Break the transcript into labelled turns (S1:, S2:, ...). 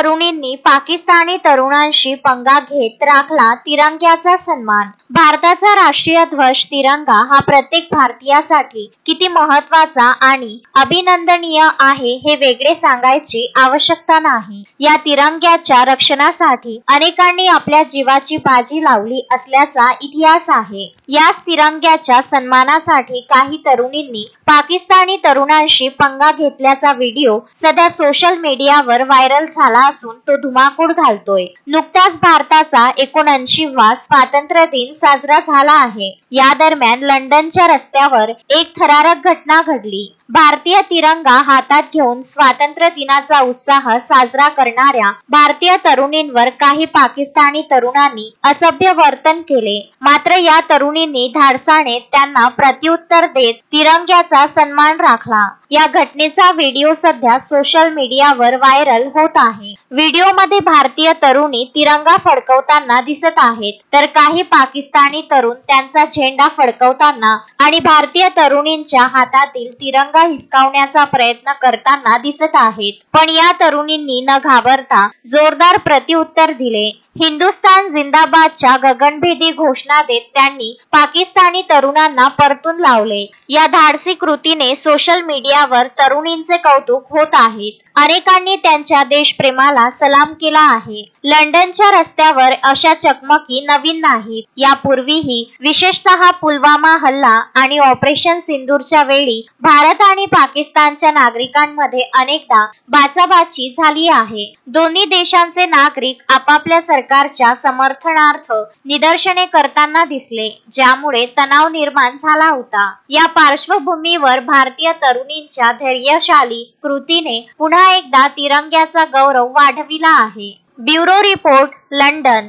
S1: तरुणींनी पाकिस्तानी तरुणांशी पंगा घेत राखला तिरंग्याचा सन्मान। भारताचा राष्ट्रीय ध्वज तिरंगा हा प्रत्येक भारतीयासाठी किती महत्त्वाचा आणि अभिनंदनीय आहे हे वेगळे सांगायची आवश्यकता नाही। या तिरंग्याच्या रक्षणासाठी अनेकांनी आपल्या जीवाची बाजी लावली असल्याचा इतिहास आहे। याच तिरंग्याच्या सन्मानासाठी काही तरुणींनी पाकिस्तानी तरुणांशी पंगा घेतल्याचा व्हिडिओ सध्या सोशल मीडियावर व्हायरल झाला असून तो धुमाकूळ घालतोय। नुकताच भारताचा 79वा स्वातंत्र्य दिन साजरा झाला आहे। या दरम्यान लंडनच्या रस्त्यावर एक थरारक घटना घडली। भारतीय तिरंगा हातात घेऊन स्वातंत्र्य दिनाचा उत्साह साजरा करणाऱ्या भारतीय तरुणींवर काही पाकिस्तानी तरुणांनी असभ्य वर्तन केले। मात्र या तरुणींनी धाडसाने त्यांना प्रत्युत्तर देत तिरंग्याचा सन्मान राखला। या घटनेचा व्हिडिओ सध्या सोशल मीडियावर व्हायरल होत आहे। व्हिडिओमध्ये भारतीय तरुणी तिरंगा फडकवताना दिसत आहेत, तर काही पाकिस्तानी तरुण त्यांचा झेंडा फडकवताना आणि भारतीय तरुणींच्या हातातील तिरंगा हिसकावण्याचा प्रयत्न करताना दिसत आहेत। पण या तरुणींनी न घाबरता जोरदार प्रत्युत्तर दिले। हिंदुस्तान जिंदाबादच्या गगनभेदी घोषणा देत त्यांनी पाकिस्तानी तरुणांना परतून लावले। या धाडसी कृतीने सोशल मीडियावर तरुणींचे कौतुक होत आहे। अनेकांनी त्यांच्या देशप्रेमाला सलाम केला आहे। लंडनच्या रस्त्यावर अशा चकमकी नवीन नाहीत। यापूर्वीही विशेषतः पुलवामा हल्ला आणि ऑपरेशन सिंदूरच्या वेळी भारत आणि पाकिस्तानच्या नागरिकांमध्ये अनेकदा बाचाबाची झाली आहे। दोन्ही देशांचे नागरिक आपापल्या सरकारच्या समर्थनार्थ निदर्शने करताना दिसले, ज्यामुळे तणाव निर्माण झाला होता। या पार्श्वभूमीवर भारतीय तरुणींच्या धैर्यशाली कृतीने पुन्हा एकदा तिरंग्याचा गौरव वाढविला आहे। Bureau report, London.